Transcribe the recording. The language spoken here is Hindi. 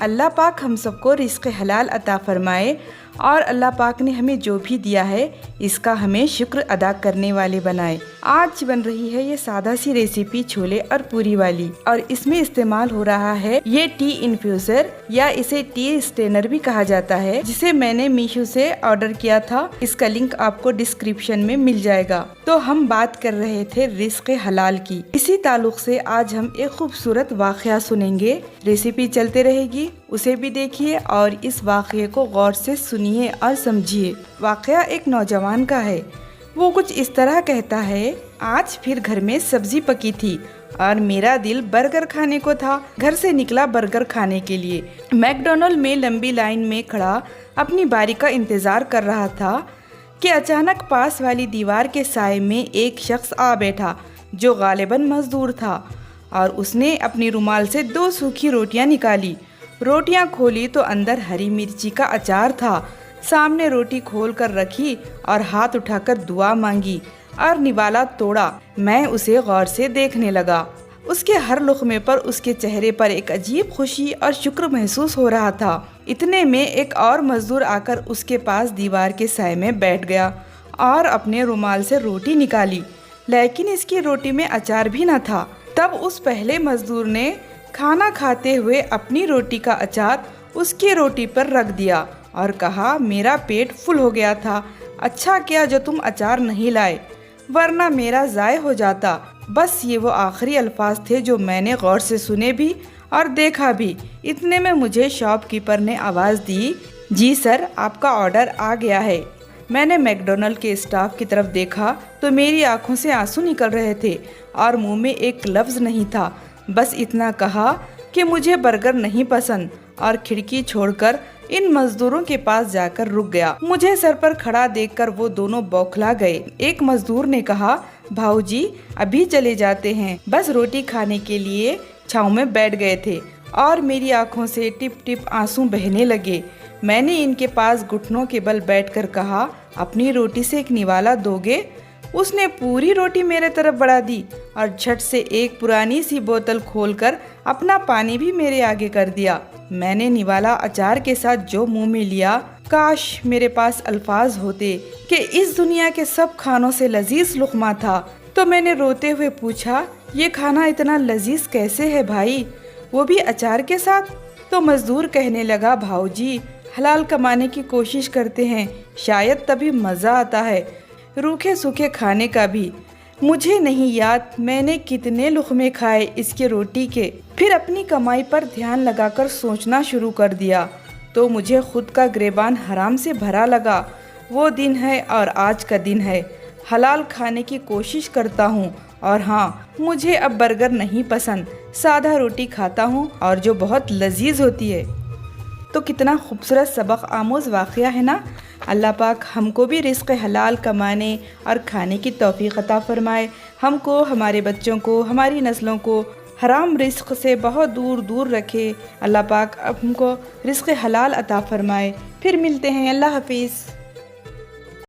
अल्लाह पाक हम सबको रिज़्क़ हलाल अता फ़रमाए और अल्लाह पाक ने हमें जो भी दिया है इसका हमें शुक्र अदा करने वाले बनाए। आज बन रही है ये सादा सी रेसिपी छोले और पूरी वाली, और इसमें इस्तेमाल हो रहा है ये टी इन्फ्यूज़र या इसे टी स्टेनर भी कहा जाता है, जिसे मैंने मीशो से ऑर्डर किया था। इसका लिंक आपको डिस्क्रिप्शन में मिल जाएगा। तो हम बात कर रहे थे रिज़्क़ हलाल की। इसी ताल्लुक से आज हम एक खूबसूरत वाक़या सुनेंगे। रेसिपी चलते रहेगी, उसे भी देखिए और इस वाक़ये को गौर से सुनिए और समझिए। वाक़या एक नौजवान का है। वो कुछ इस तरह कहता है, आज फिर घर में सब्जी पकी थी और मेरा दिल बर्गर खाने को था। घर से निकला बर्गर खाने के लिए। मैकडॉनल्ड में लंबी लाइन में खड़ा अपनी बारी का इंतज़ार कर रहा था कि अचानक पास वाली दीवार के साए में एक शख्स आ बैठा जो गालिबन मजदूर था, और उसने अपनी रुमाल से 2 सूखी रोटियां निकाली। रोटियां खोली तो अंदर हरी मिर्ची का अचार था। सामने रोटी खोल कर रखी और हाथ उठाकर दुआ मांगी और निवाला तोड़ा। मैं उसे गौर से देखने लगा। उसके हर लुक़मे पर उसके चेहरे पर एक अजीब खुशी और शुक्र महसूस हो रहा था। इतने में एक और मजदूर आकर उसके पास दीवार के साए में बैठ गया और अपने रुमाल से रोटी निकाली, लेकिन इसकी रोटी में अचार भी न था। तब उस पहले मजदूर ने खाना खाते हुए अपनी रोटी का अचार उसकी रोटी पर रख दिया और कहा, मेरा पेट फुल हो गया था। अच्छा किया जो तुम अचार नहीं लाए, वरना मेरा ज़ाय हो जाता। बस ये वो आखिरी अल्फाज थे जो मैंने गौर से सुने भी और देखा भी। इतने में मुझे शॉपकीपर ने आवाज़ दी, जी सर, आपका ऑर्डर आ गया है। मैंने मैकडॉनल्ड के स्टाफ की तरफ देखा तो मेरी आंखों से आंसू निकल रहे थे और मुंह में एक लफ्ज़ नहीं था। बस इतना कहा कि मुझे बर्गर नहीं पसंद, और खिड़की छोड़कर इन मजदूरों के पास जाकर रुक गया। मुझे सर पर खड़ा देखकर वो दोनों बौखला गए। एक मजदूर ने कहा, भाऊजी अभी चले जाते हैं, बस रोटी खाने के लिए छाँव में बैठ गए थे। और मेरी आंखों से टिप टिप आंसू बहने लगे। मैंने इनके पास घुटनों के बल बैठकर कहा, अपनी रोटी से एक निवाला दोगे? उसने पूरी रोटी मेरे तरफ बढ़ा दी और झट से एक पुरानी सी बोतल खोलकर अपना पानी भी मेरे आगे कर दिया। मैंने निवाला अचार के साथ जो मुंह में लिया, काश मेरे पास अल्फाज होते कि इस दुनिया के सब खानों से लजीज लुक़मा था। तो मैंने रोते हुए पूछा, ये खाना इतना लजीज कैसे है भाई, वो भी अचार के साथ? तो मजदूर कहने लगा, भाऊजी हलाल कमाने की कोशिश करते हैं, शायद तभी मज़ा आता है रूखे सूखे खाने का भी। मुझे नहीं याद मैंने कितने लुक़मे खाए इसके रोटी के। फिर अपनी कमाई पर ध्यान लगाकर सोचना शुरू कर दिया तो मुझे खुद का गिरेबान हराम से भरा लगा। वो दिन है और आज का दिन है। हलाल खाने की कोशिश करता हूँ, और हाँ, मुझे अब बर्गर नहीं पसंद, सादा रोटी खाता हूँ और जो बहुत लजीज होती है। तो कितना खूबसूरत सबक आमोज़ वाक़या है ना। अल्लाह पाक हमको भी रिज़्क़ हलाल कमाने और खाने की तौफ़ीक़ अता फ़रमाए। हमको, हमारे बच्चों को, हमारी नस्लों को हराम रिज़्क़ से बहुत दूर दूर रखे। अल्लाह पाक हमको रिज़्क़ हलाल अता फ़रमाए। फिर मिलते हैं। अल्लाह हाफ़िज़।